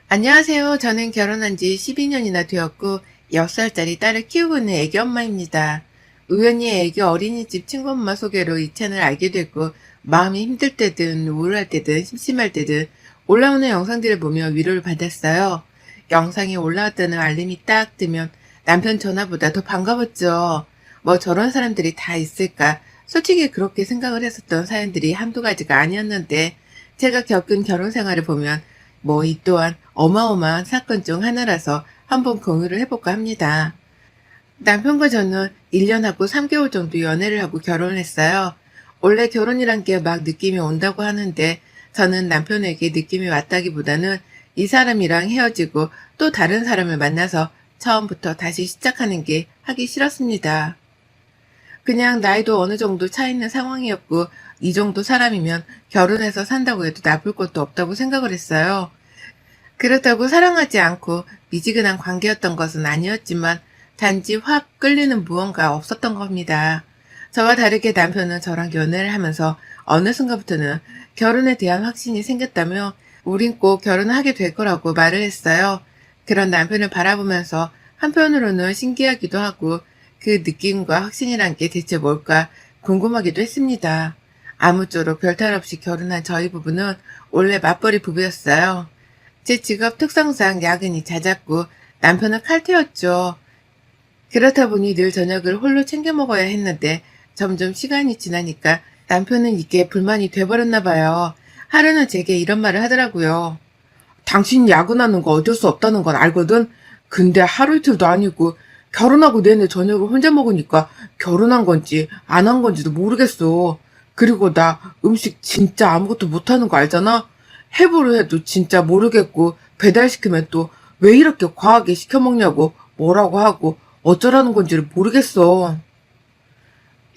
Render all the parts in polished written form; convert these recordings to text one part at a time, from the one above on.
안녕하세요. 저는 결혼한 지 12년이나 되었고 6살짜리 딸을 키우고 있는 애기 엄마입니다. 우연히 애기 어린이집 친구 엄마 소개로 이 채널을 알게 됐고 마음이 힘들 때든 우울할 때든 심심할 때든 올라오는 영상들을 보며 위로를 받았어요. 영상이 올라왔다는 알림이 딱 뜨면 남편 전화보다 더 반가웠죠. 뭐 저런 사람들이 다 있을까? 솔직히 그렇게 생각을 했었던 사연들이 한두 가지가 아니었는데 제가 겪은 결혼 생활을 보면 뭐 이 또한 어마어마한 사건 중 하나라서 한번 공유를 해볼까 합니다. 남편과 저는 1년하고 3개월 정도 연애를 하고 결혼을 했어요. 원래 결혼이란 게 막 느낌이 온다고 하는데 저는 남편에게 느낌이 왔다기보다는 이 사람이랑 헤어지고 또 다른 사람을 만나서 처음부터 다시 시작하는 게 하기 싫었습니다. 그냥 나이도 어느 정도 차 있는 상황이었고 이 정도 사람이면 결혼해서 산다고 해도 나쁠 것도 없다고 생각을 했어요. 그렇다고 사랑하지 않고 미지근한 관계였던 것은 아니었지만 단지 확 끌리는 무언가 없었던 겁니다. 저와 다르게 남편은 저랑 연애를 하면서 어느 순간부터는 결혼에 대한 확신이 생겼다며 우린 꼭 결혼하게 될 거라고 말을 했어요. 그런 남편을 바라보면서 한편으로는 신기하기도 하고 그 느낌과 확신이란 게 대체 뭘까 궁금하기도 했습니다. 아무쪼록 별탈 없이 결혼한 저희 부부는 원래 맞벌이 부부였어요. 제 직업 특성상 야근이 잦았고 남편은 칼퇴였죠. 그렇다 보니 늘 저녁을 홀로 챙겨 먹어야 했는데 점점 시간이 지나니까 남편은 이게 불만이 돼버렸나 봐요. 하루는 제게 이런 말을 하더라고요. 당신이 야근하는 거 어쩔 수 없다는 건 알거든? 근데 하루 이틀도 아니고 결혼하고 내내 저녁을 혼자 먹으니까 결혼한 건지 안 한 건지도 모르겠어. 그리고 나 음식 진짜 아무것도 못하는 거 알잖아? 해보려 해도 진짜 모르겠고 배달시키면 또 왜 이렇게 과하게 시켜 먹냐고 뭐라고 하고 어쩌라는 건지를 모르겠어.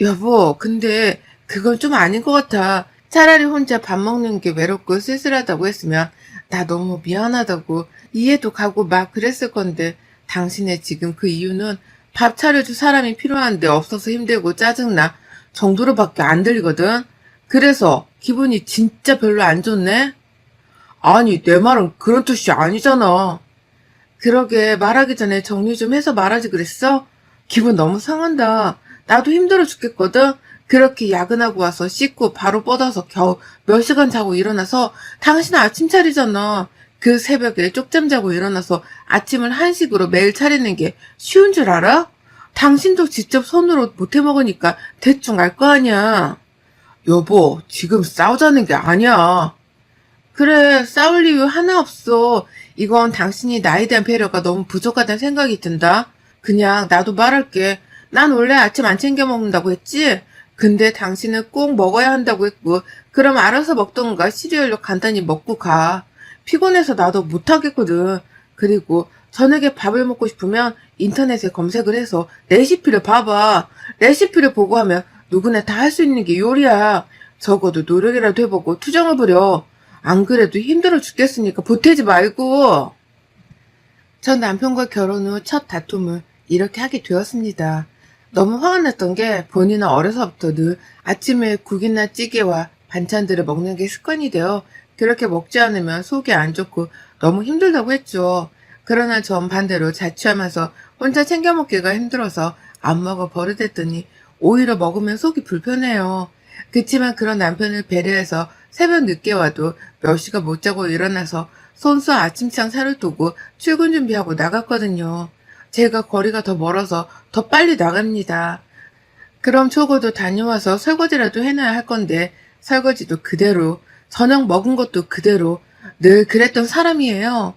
여보, 근데 그건 좀 아닌 것 같아. 차라리 혼자 밥 먹는 게 외롭고 쓸쓸하다고 했으면 나 너무 미안하다고 이해도 가고 막 그랬을 건데 당신의 지금 그 이유는 밥 차려줄 사람이 필요한데 없어서 힘들고 짜증나 정도로밖에 안 들리거든. 그래서 기분이 진짜 별로 안 좋네? 아니, 내 말은 그런 뜻이 아니잖아. 그러게 말하기 전에 정리 좀 해서 말하지 그랬어? 기분 너무 상한다. 나도 힘들어 죽겠거든? 그렇게 야근하고 와서 씻고 바로 뻗어서 겨우 몇 시간 자고 일어나서 당신 아침 차리잖아. 그 새벽에 쪽잠 자고 일어나서 아침을 한식으로 매일 차리는 게 쉬운 줄 알아? 당신도 직접 손으로 못해 먹으니까 대충 알 거 아니야. 여보, 지금 싸우자는 게 아니야. 그래, 싸울 이유 하나 없어. 이건 당신이 나에 대한 배려가 너무 부족하다는 생각이 든다. 그냥 나도 말할게. 난 원래 아침 안 챙겨 먹는다고 했지? 근데 당신은 꼭 먹어야 한다고 했고, 그럼 알아서 먹던가 시리얼로 간단히 먹고 가. 피곤해서 나도 못하겠거든. 그리고 저녁에 밥을 먹고 싶으면 인터넷에 검색을 해서 레시피를 봐봐. 레시피를 보고 하면 누구나 다 할 수 있는 게 요리야. 적어도 노력이라도 해보고 투정을 부려. 안 그래도 힘들어 죽겠으니까 보태지 말고. 전 남편과 결혼 후 첫 다툼을 이렇게 하게 되었습니다. 너무 화가 났던 게 본인은 어려서부터 늘 아침에 국이나 찌개와 반찬들을 먹는 게 습관이 되어 그렇게 먹지 않으면 속이 안 좋고 너무 힘들다고 했죠. 그러나 전 반대로 자취하면서 혼자 챙겨 먹기가 힘들어서 안 먹어 버릇했더니 오히려 먹으면 속이 불편해요. 그치만 그런 남편을 배려해서 새벽 늦게 와도 몇 시간 못 자고 일어나서 손수 아침상 차를 두고 출근 준비하고 나갔거든요. 제가 거리가 더 멀어서 더 빨리 나갑니다. 그럼 적어도 다녀와서 설거지라도 해놔야 할 건데 설거지도 그대로, 저녁 먹은 것도 그대로 늘 그랬던 사람이에요.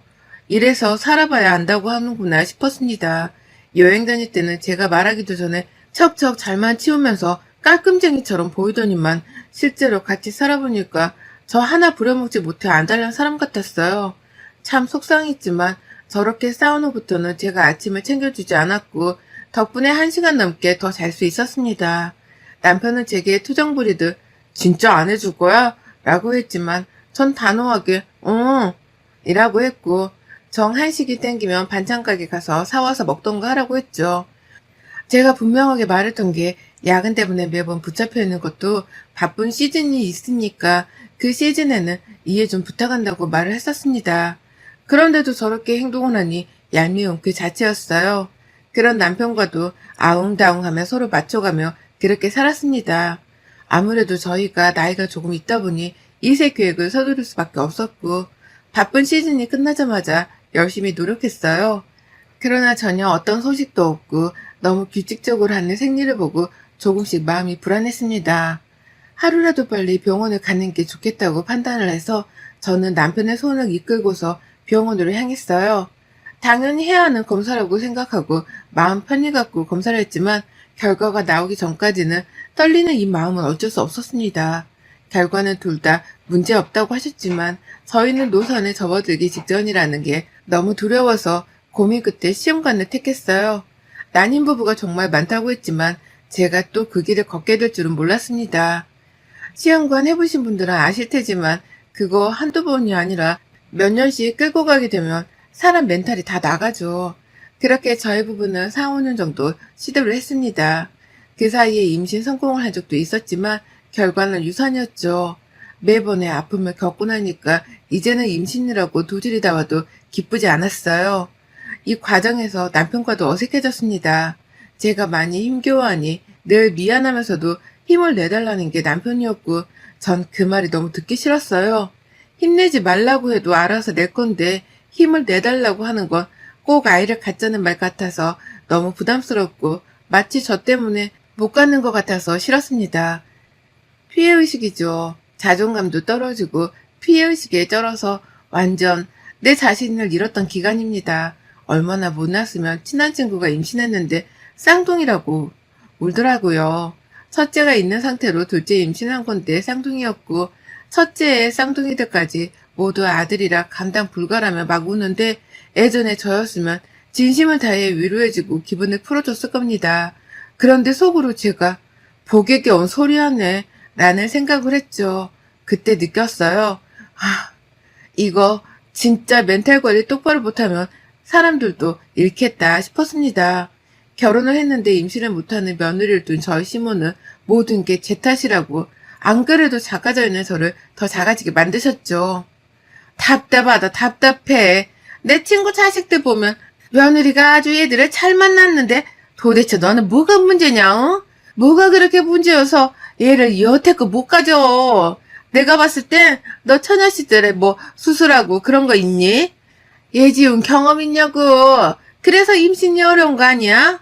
이래서 살아봐야 안다고 하는구나 싶었습니다. 여행 다닐 때는 제가 말하기도 전에 척척 잘만 치우면서 깔끔쟁이처럼 보이더니만 실제로 같이 살아보니까 저 하나 부려먹지 못해 안달난 사람 같았어요. 참 속상했지만 저렇게 싸운 후부터는 제가 아침을 챙겨주지 않았고 덕분에 1시간 넘게 더 잘 수 있었습니다. 남편은 제게 투정 부리듯 진짜 안 해줄 거야? 라고 했지만 전 단호하게 응 이라고 했고 정 한식이 땡기면 반찬 가게 가서 사와서 먹던가 하라고 했죠. 제가 분명하게 말했던 게 야근 때문에 매번 붙잡혀 있는 것도 바쁜 시즌이 있으니까 그 시즌에는 이해 좀 부탁한다고 말을 했었습니다. 그런데도 저렇게 행동을 하니 얄미운 그 자체였어요. 그런 남편과도 아웅다웅하며 서로 맞춰가며 그렇게 살았습니다. 아무래도 저희가 나이가 조금 있다 보니 이세 계획을 서두를 수밖에 없었고 바쁜 시즌이 끝나자마자 열심히 노력했어요. 그러나 전혀 어떤 소식도 없고 너무 규칙적으로 하는 생리를 보고 조금씩 마음이 불안했습니다. 하루라도 빨리 병원을 가는 게 좋겠다고 판단을 해서 저는 남편의 손을 이끌고서 병원으로 향했어요. 당연히 해야 하는 검사라고 생각하고 마음 편히 갖고 검사를 했지만 결과가 나오기 전까지는 떨리는 이 마음은 어쩔 수 없었습니다. 결과는 둘 다 문제 없다고 하셨지만 저희는 노선에 접어들기 직전이라는 게 너무 두려워서 고민 끝에 시험관을 택했어요. 난임 부부가 정말 많다고 했지만 제가 또 그 길을 걷게 될 줄은 몰랐습니다. 시험관 해보신 분들은 아실 테지만 그거 한두 번이 아니라 몇 년씩 끌고 가게 되면 사람 멘탈이 다 나가죠. 그렇게 저희 부부는 4, 5년 정도 시도를 했습니다. 그 사이에 임신 성공을 한 적도 있었지만 결과는 유산이었죠. 매번의 아픔을 겪고 나니까 이제는 임신이라고 도질이 다 와도 기쁘지 않았어요. 이 과정에서 남편과도 어색해졌습니다. 제가 많이 힘겨워하니 늘 미안하면서도 힘을 내달라는 게 남편이었고 전 그 말이 너무 듣기 싫었어요. 힘내지 말라고 해도 알아서 낼 건데 힘을 내달라고 하는 건 꼭 아이를 갖자는 말 같아서 너무 부담스럽고 마치 저 때문에 못 갖는 것 같아서 싫었습니다. 피해의식이죠. 자존감도 떨어지고 피해의식에 쩔어서 완전 내 자신을 잃었던 기간입니다. 얼마나 못났으면 친한 친구가 임신했는데 쌍둥이라고 울더라고요. 첫째가 있는 상태로 둘째 임신한 건데 쌍둥이였고 첫째의 쌍둥이들까지 모두 아들이라 감당 불가라며 막 우는데 예전에 저였으면 진심을 다해 위로해주고 기분을 풀어줬을 겁니다. 그런데 속으로 제가 복에게 온 소리하네 라는 생각을 했죠. 그때 느꼈어요. 이거 진짜 멘탈 관리 똑바로 못하면 사람들도 잃겠다 싶었습니다. 결혼을 했는데 임신을 못하는 며느리를 둔 저희 시모는 모든 게 제 탓이라고 안 그래도 작아져 있는 저를 더 작아지게 만드셨죠. 답답하다 답답해. 내 친구 자식들 보면 며느리가 아주 얘들을 잘 만났는데 도대체 너는 뭐가 문제냐? 어? 뭐가 그렇게 문제여서 얘를 여태껏 못 가져. 내가 봤을 땐 너 처녀 시절에 뭐 수술하고 그런 거 있니? 예지운 경험 있냐고. 그래서 임신이 어려운 거 아니야?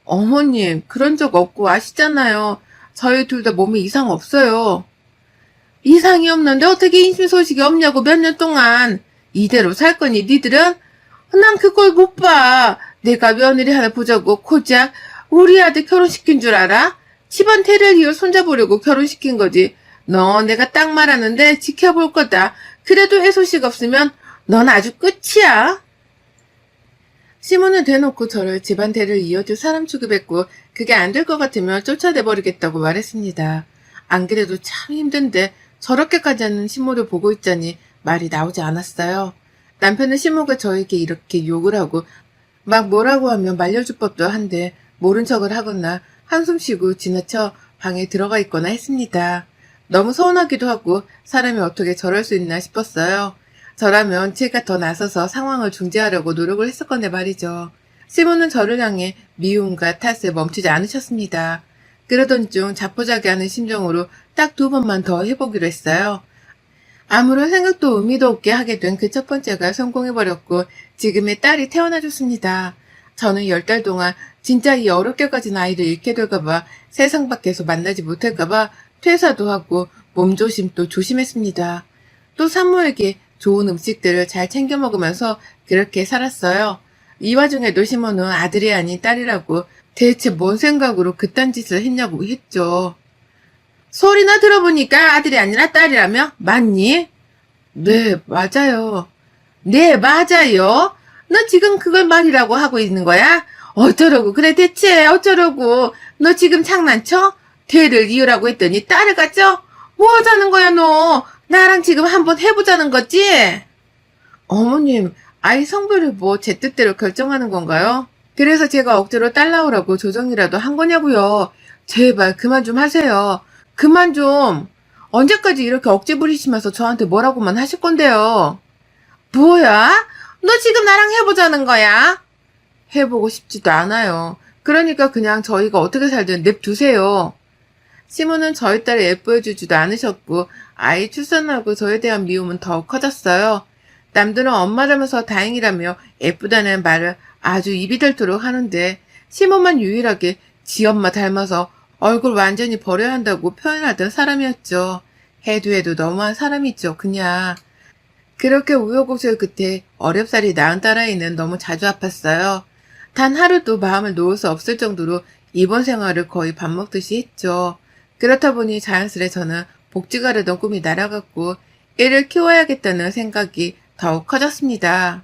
어머님 그런 적 없고 아시잖아요. 저희 둘 다 몸에 이상 없어요. 이상이 없는데 어떻게 임신 소식이 없냐고 몇 년 동안. 이대로 살 거니 니들은? 난 그걸 못 봐. 내가 며느리 하나 보자고 고작 우리 아들 결혼시킨 줄 알아? 집안 대를 이어 손잡으려고 결혼시킨 거지. 너 내가 딱 말하는데 지켜볼 거다. 그래도 애소식 없으면 넌 아주 끝이야. 시몬은 대놓고 저를 집안 대를 이어줄 사람 취급했고 그게 안 될 것 같으면 쫓아내버리겠다고 말했습니다. 안 그래도 참 힘든데 저렇게까지 하는 시모를 보고 있자니 말이 나오지 않았어요. 남편은 시모가 저에게 이렇게 욕을 하고 막 뭐라고 하면 말려줄 법도 한데 모른 척을 하거나 한숨 쉬고 지나쳐 방에 들어가 있거나 했습니다. 너무 서운하기도 하고 사람이 어떻게 저럴 수 있나 싶었어요. 저라면 제가 더 나서서 상황을 중재하려고 노력을 했을 건데 말이죠. 시몬은 저를 향해 미움과 탓을 멈추지 않으셨습니다. 그러던 중 자포자기하는 심정으로 딱 2번만 더 해보기로 했어요. 아무런 생각도 의미도 없게 하게 된 그 첫 번째가 성공해버렸고 지금의 딸이 태어나줬습니다. 저는 10달 동안 진짜 이 어렵게까지 아이를 잃게 될까봐 세상 밖에서 만나지 못할까봐 퇴사도 하고 몸조심도 조심했습니다. 또 산모에게 좋은 음식들을 잘 챙겨 먹으면서 그렇게 살았어요. 이 와중에도 시몬은 아들이 아닌 딸이라고 대체 뭔 생각으로 그딴 짓을 했냐고 했죠. 소리나 들어보니까 아들이 아니라 딸이라며? 맞니? 네, 맞아요. 네, 맞아요. 너 지금 그걸 말이라고 하고 있는 거야? 어쩌라고 그래 대체 어쩌라고. 너 지금 장난쳐? 대를 이으라고 했더니 딸을 갖죠? 뭐 하자는 거야 너? 나랑 지금 한번 해보자는 거지? 어머님, 아이 성별을 뭐 제 뜻대로 결정하는 건가요? 그래서 제가 억지로 딸 낳으라고 조정이라도 한 거냐고요. 제발 그만 좀 하세요. 그만 좀. 언제까지 이렇게 억지 부리시면서 저한테 뭐라고만 하실 건데요. 뭐야? 너 지금 나랑 해보자는 거야? 해보고 싶지도 않아요. 그러니까 그냥 저희가 어떻게 살든 냅두세요. 시모는 저희 딸을 예뻐해주지도 않으셨고 아이 출산하고 저에 대한 미움은 더욱 커졌어요. 남들은 엄마 닮아서 다행이라며 예쁘다는 말을 아주 입이 닳도록 하는데 시모만 유일하게 지 엄마 닮아서 얼굴 완전히 버려야 한다고 표현하던 사람이었죠. 해도 너무한 사람이죠, 그냥. 그렇게 우여곡절 끝에 어렵사리 낳은 딸아이는 너무 자주 아팠어요. 단 하루도 마음을 놓을 수 없을 정도로 입원 생활을 거의 밥 먹듯이 했죠. 그렇다 보니 자연스레 저는 복지가려던 꿈이 날아갔고 애를 키워야겠다는 생각이 더욱 커졌습니다.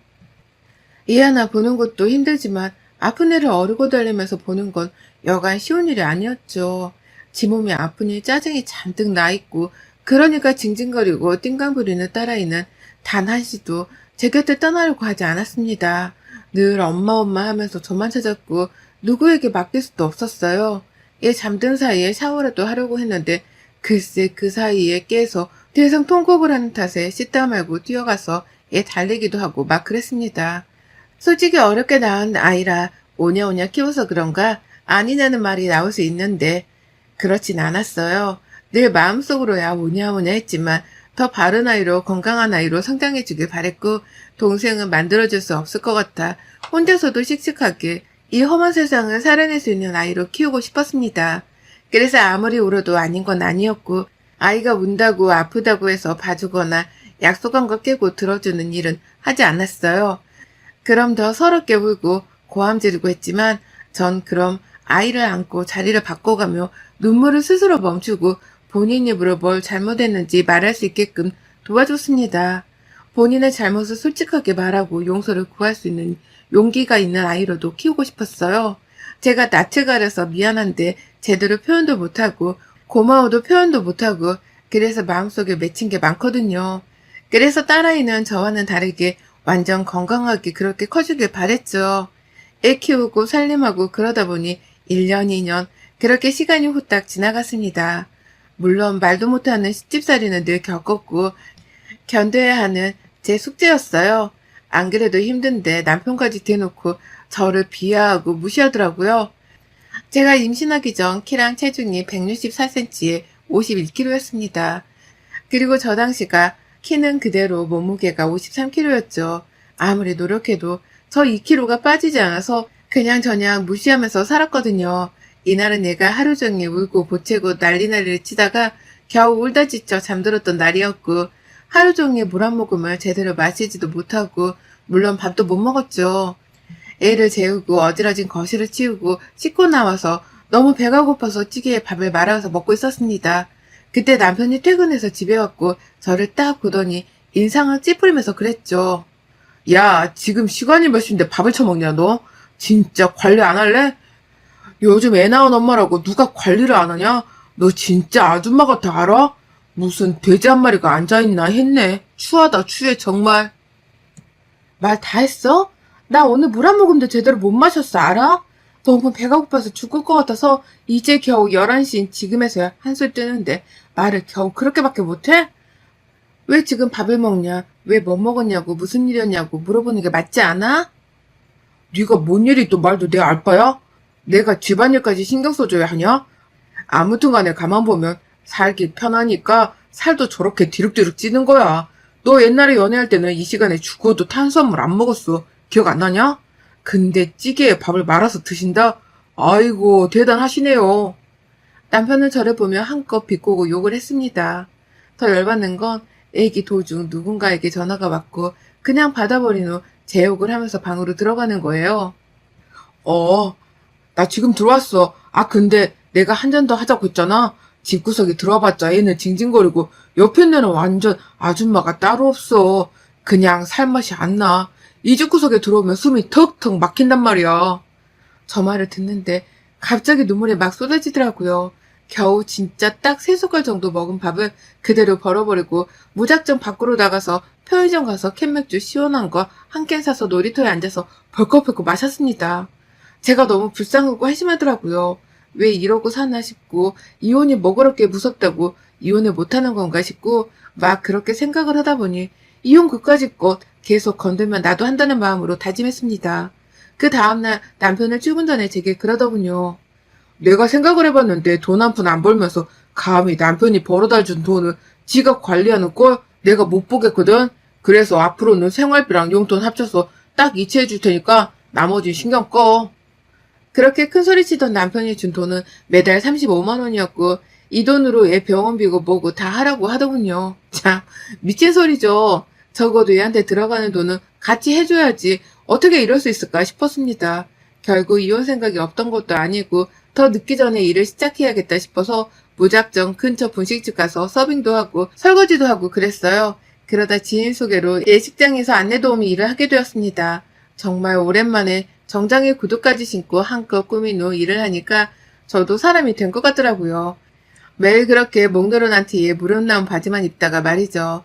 애 하나 보는 것도 힘들지만 아픈 애를 어르고 달리면서 보는 건 여간 쉬운 일이 아니었죠. 지 몸이 아프니 짜증이 잔뜩 나있고 그러니까 징징거리고 띵강 부리는 딸아이는 단 한시도 제 곁을 떠나려고 하지 않았습니다. 늘 엄마 하면서 저만 찾았고 누구에게 맡길 수도 없었어요. 얘 잠든 사이에 샤워라도 하려고 했는데 글쎄 그 사이에 깨서 대성 통곡을 하는 탓에 씻다 말고 뛰어가서 얘 달래기도 하고 막 그랬습니다. 솔직히 어렵게 낳은 아이라 오냐오냐 키워서 그런가 아니냐는 말이 나올 수 있는데 그렇진 않았어요. 늘 마음속으로야 오냐오냐 했지만 더 바른 아이로 건강한 아이로 성장해주길 바랬고 동생은 만들어줄 수 없을 것 같아 혼자서도 씩씩하게 이 험한 세상을 살아낼 수 있는 아이로 키우고 싶었습니다. 그래서 아무리 울어도 아닌 건 아니었고 아이가 운다고 아프다고 해서 봐주거나 약속한 거 깨고 들어주는 일은 하지 않았어요. 그럼 더 서럽게 울고 고함 지르고 했지만 전 그럼 아이를 안고 자리를 바꿔가며 눈물을 스스로 멈추고 본인 입으로 뭘 잘못했는지 말할 수 있게끔 도와줬습니다. 본인의 잘못을 솔직하게 말하고 용서를 구할 수 있는 용기가 있는 아이로도 키우고 싶었어요. 제가 낯을 가려서 미안한데 제대로 표현도 못하고 고마워도 표현도 못하고 그래서 마음속에 맺힌 게 많거든요. 그래서 딸아이는 저와는 다르게 완전 건강하게 그렇게 커주길 바랬죠. 애 키우고 살림하고 그러다 보니 1년, 2년 그렇게 시간이 후딱 지나갔습니다. 물론 말도 못하는 시집살이는 늘 겪었고 견뎌야 하는 제 숙제였어요. 안 그래도 힘든데 남편까지 대놓고 저를 비하하고 무시하더라고요. 제가 임신하기 전 키랑 체중이 164cm에 51kg였습니다. 그리고 저 당시가 키는 그대로 몸무게가 53kg였죠. 아무리 노력해도 저 2kg가 빠지지 않아서 그냥저냥 무시하면서 살았거든요. 이날은 얘가 하루 종일 울고 보채고 난리를 치다가 겨우 울다 지쳐 잠들었던 날이었고 하루 종일 물 한 모금을 제대로 마시지도 못하고 물론 밥도 못 먹었죠. 애를 재우고 어지러진 거실을 치우고 씻고 나와서 너무 배가 고파서 찌개에 밥을 말아서 먹고 있었습니다. 그때 남편이 퇴근해서 집에 왔고 저를 딱 보더니 인상을 찌푸리면서 그랬죠. 야, 지금 시간이 몇 시인데 밥을 처먹냐 너? 진짜 관리 안 할래? 요즘 애 낳은 엄마라고 누가 관리를 안 하냐? 너 진짜 아줌마 같아 알아? 무슨 돼지 한 마리가 앉아있나 했네. 추하다 추해 정말. 말 다 했어? 나 오늘 물 한 모금도 제대로 못 마셨어 알아? 너무 배가 고파서 죽을 것 같아서 이제 겨우 11시인 지금에서야 한술 뜨는데 말을 겨우 그렇게밖에 못해? 왜 지금 밥을 먹냐? 왜 뭐 먹었냐고 무슨 일이었냐고 물어보는 게 맞지 않아? 네가 뭔 일이 또 말도 내 알바야? 내가 집안일까지 신경 써줘야 하냐? 아무튼 간에 가만 보면 살기 편하니까 살도 저렇게 디룩디룩 찌는 거야. 너 옛날에 연애할 때는 이 시간에 죽어도 탄수화물 안 먹었어. 기억 안 나냐? 근데 찌개에 밥을 말아서 드신다? 아이고 대단하시네요. 남편은 저를 보며 한껏 비꼬고 욕을 했습니다. 더 열받는 건 애기 도중 누군가에게 전화가 왔고 그냥 받아버린 후 제 욕을 하면서 방으로 들어가는 거예요. 나 지금 들어왔어. 아 근데 내가 한 잔 더 하자고 했잖아. 집구석에 들어와봤자 얘는 징징거리고 옆에 있는 애는 완전 아줌마가 따로 없어. 그냥 살맛이 안 나. 이 집구석에 들어오면 숨이 턱턱 막힌단 말이야. 저 말을 듣는데 갑자기 눈물이 막 쏟아지더라고요. 겨우 진짜 딱 3숟갈 정도 먹은 밥을 그대로 버려버리고 무작정 밖으로 나가서 편의점 가서 캔맥주 시원한 거 한 캔 사서 놀이터에 앉아서 벌컥벌컥 마셨습니다. 제가 너무 불쌍하고 한심하더라고요. 왜 이러고 사나 싶고 이혼이 뭐 그렇게 무섭다고 이혼을 못하는 건가 싶고 막 그렇게 생각을 하다 보니 이혼 그까짓 것 계속 건들면 나도 한다는 마음으로 다짐했습니다. 그 다음날 남편을 출근 전에 제게 그러더군요. 내가 생각을 해봤는데 돈 한 푼 안 벌면서 감히 남편이 벌어다 준 돈을 지가 관리하는 걸 내가 못 보겠거든. 그래서 앞으로는 생활비랑 용돈 합쳐서 딱 이체해 줄 테니까 나머지 신경 꺼. 그렇게 큰 소리 치던 남편이 준 돈은 매달 35만 원이었고 이 돈으로 애 병원비고 뭐고 다 하라고 하더군요. 참 미친 소리죠. 적어도 얘한테 들어가는 돈은 같이 해줘야지 어떻게 이럴 수 있을까 싶었습니다. 결국 이혼 생각이 없던 것도 아니고 더 늦기 전에 일을 시작해야겠다 싶어서 무작정 근처 분식집 가서 서빙도 하고 설거지도 하고 그랬어요. 그러다 지인 소개로 예식장에서 안내 도우미 일을 하게 되었습니다. 정말 오랜만에 정장에 구두까지 신고 한껏 꾸민 후 일을 하니까 저도 사람이 된 것 같더라고요. 매일 그렇게 목 늘어난 티에 무릎 나온 바지만 입다가 말이죠.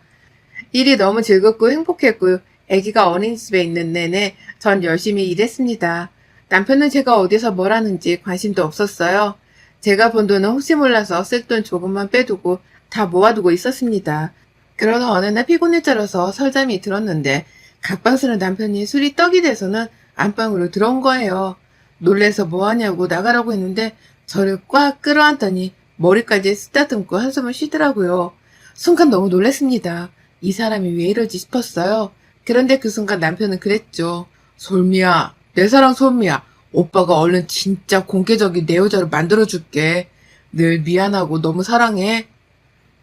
일이 너무 즐겁고 행복했고 아기가 어린이집에 있는 내내 전 열심히 일했습니다. 남편은 제가 어디서 뭘 하는지 관심도 없었어요. 제가 번 돈은 혹시 몰라서 쓸 돈 조금만 빼두고 다 모아두고 있었습니다. 그러다 어느 날 피곤에 쩔어서 설잠이 들었는데 갑방스런 남편이 술이 떡이 돼서는 안방으로 들어온 거예요. 놀래서 뭐하냐고 나가라고 했는데 저를 꽉 끌어안더니 머리까지 쓰다듬고 한숨을 쉬더라고요. 순간 너무 놀랐습니다. 이 사람이 왜 이러지 싶었어요. 그런데 그 순간 남편은 그랬죠. 솔미야, 내 사랑 솔미야. 오빠가 얼른 진짜 공개적인 내 여자를 만들어줄게. 늘 미안하고 너무 사랑해.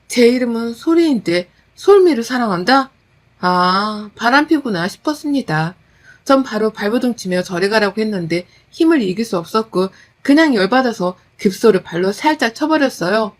제 이름은 소리인데 솔미를 사랑한다? 아, 바람피구나 싶었습니다. 전 바로 발버둥 치며 저리 가라고 했는데 힘을 이길 수 없었고 그냥 열받아서 급소를 발로 살짝 쳐버렸어요.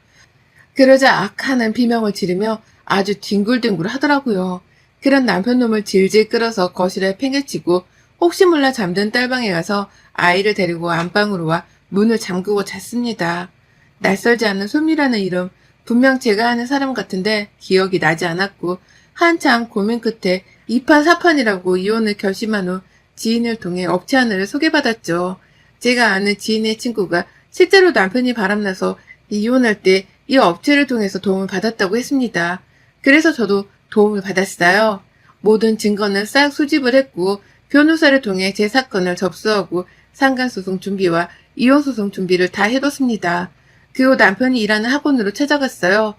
그러자 악하는 비명을 지르며 아주 뒹굴뒹굴 하더라고요. 그런 남편 놈을 질질 끌어서 거실에 팽개치고 혹시 몰라 잠든 딸방에 가서 아이를 데리고 안방으로 와 문을 잠그고 잤습니다. 낯설지 않은 솔미라는 이름, 분명 제가 아는 사람 같은데 기억이 나지 않았고 한창 고민 끝에 2판 4판이라고 이혼을 결심한 후 지인을 통해 업체 하나를 소개받았죠. 제가 아는 지인의 친구가 실제로 남편이 바람나서 이혼할 때 이 업체를 통해서 도움을 받았다고 했습니다. 그래서 저도 도움을 받았어요. 모든 증거는 싹 수집을 했고 변호사를 통해 제 사건을 접수하고 상간소송 준비와 이혼소송 준비를 다 해뒀습니다. 그 후 남편이 일하는 학원으로 찾아갔어요.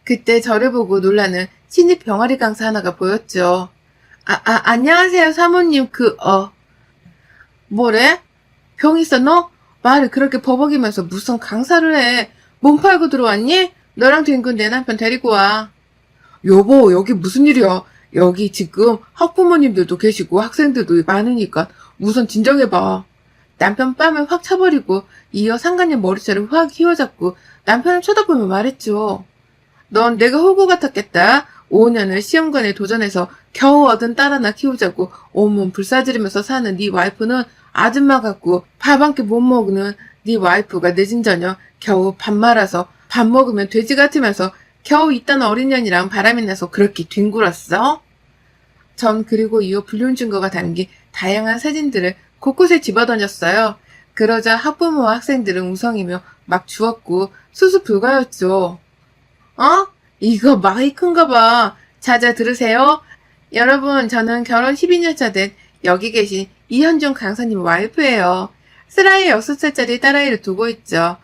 그때 저를 보고 놀라는 신입 병아리 강사 하나가 보였죠. 안녕하세요 사모님 뭐래? 병 있어 너? 말을 그렇게 버벅이면서 무슨 강사를 해. 몸 팔고 들어왔니? 너랑 뒹군 내 남편 데리고 와. 여보 여기 무슨 일이야? 여기 지금 학부모님들도 계시고 학생들도 많으니까 우선 진정해봐. 남편 뺨을 확 차버리고 이어 상간녀 머리채를 확 휘어잡고 남편을 쳐다보며 말했죠. 넌 내가 호구 같았겠다. 5년을 시험관에 도전해서 겨우 얻은 딸 하나 키우자고 온몸 불사지르면서 사는 네 와이프는 아줌마 같고 밥 한 끼 못 먹는 네 와이프가 늦은 저녁 겨우 밥 말아서 밥 먹으면 돼지 같으면서 겨우 이딴 어린 년이랑 바람이 나서 그렇게 뒹굴었어? 전 그리고 이후 불륜 증거가 담긴 다양한 사진들을 곳곳에 집어던졌어요. 그러자 학부모와 학생들은 우성이며 막 주웠고 수습 불가였죠. 이거 마이크인가 봐. 자자 들으세요. 여러분 저는 결혼 12년차 된 여기 계신 이현중 강사님 와이프예요. 슬아이 6살짜리 딸아이를 두고 있죠.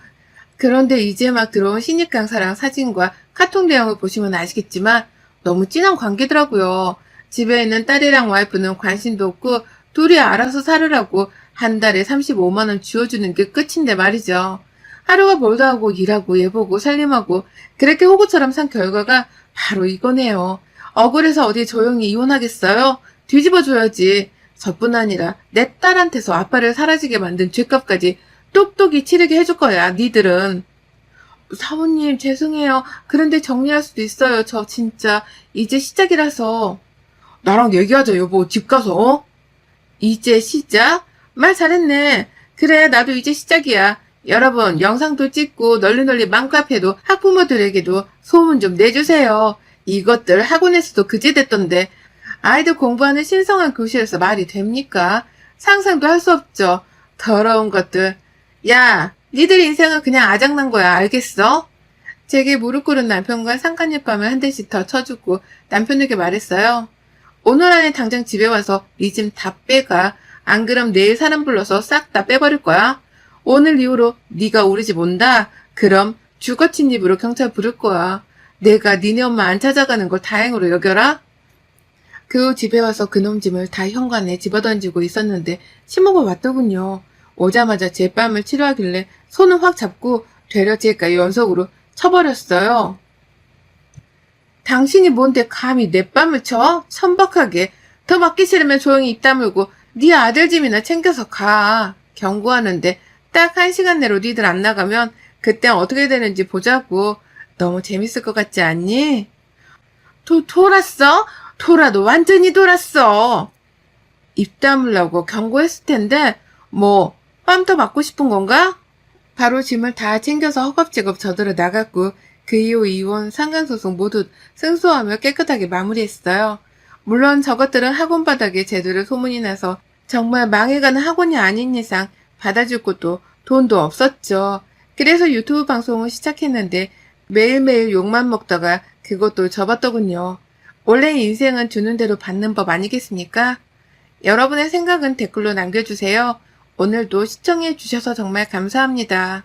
그런데 이제 막 들어온 신입 강사랑 사진과 카톡 내용을 보시면 아시겠지만 너무 진한 관계더라고요. 집에 있는 딸이랑 와이프는 관심도 없고 둘이 알아서 살으라고 한 달에 35만 원 쥐어주는 게 끝인데 말이죠. 하루가 멀다 하고 일하고 예보고 살림하고 그렇게 호구처럼 산 결과가 바로 이거네요. 억울해서 어디 조용히 이혼하겠어요? 뒤집어줘야지. 저뿐 아니라 내 딸한테서 아빠를 사라지게 만든 죗값까지 똑똑히 치르게 해줄 거야, 니들은. 사모님 죄송해요. 그런데 정리할 수도 있어요. 저 진짜 이제 시작이라서. 나랑 얘기하자 여보. 집 가서. 이제 시작? 말 잘했네. 그래 나도 이제 시작이야. 여러분 영상도 찍고 널리 맘카페도 학부모들에게도 소문 좀 내주세요. 이것들 학원에서도 그지됐던데 아이들 공부하는 신성한 교실에서 말이 됩니까? 상상도 할 수 없죠. 더러운 것들. 야 니들 인생은 그냥 아작난 거야. 알겠어? 제게 무릎 꿇은 남편과 상간잎밤을 한 대씩 더 쳐주고 남편에게 말했어요. 오늘 안에 당장 집에 와서 네 짐 다 빼가. 안 그럼 내일 사람 불러서 싹 다 빼버릴 거야. 오늘 이후로 네가 우리 집 온다? 그럼 죽어친 입으로 경찰 부를 거야. 내가 니네 엄마 안 찾아가는 걸 다행으로 여겨라. 그 후 집에 와서 그놈 짐을 다 현관에 집어던지고 있었는데 시모가 왔더군요. 오자마자 제 뺨을 치료하길래 손을 확 잡고 되려 제가 연속으로 쳐버렸어요. 당신이 뭔데 감히 내 뺨을 쳐? 천박하게. 더 맞기 싫으면 조용히 입 다물고 네 아들 짐이나 챙겨서 가. 경고하는데 딱 1시간 내로 니들 안 나가면 그땐 어떻게 되는지 보자고. 너무 재밌을 것 같지 않니? 돌았어? 돌아도 완전히 돌았어. 입 다물라고 경고했을 텐데 뭐 뺨 더 맞고 싶은 건가? 바로 짐을 다 챙겨서 허겁지겁 저들어 나갔고 그 이후 이혼, 상간소송 모두 승소하며 깨끗하게 마무리했어요. 물론 저것들은 학원 바닥에 제대로 소문이 나서 정말 망해가는 학원이 아닌 이상 받아줄 곳도 돈도 없었죠. 그래서 유튜브 방송을 시작했는데 매일매일 욕만 먹다가 그것도 접었더군요. 원래 인생은 주는 대로 받는 법 아니겠습니까? 여러분의 생각은 댓글로 남겨주세요. 오늘도 시청해주셔서 정말 감사합니다.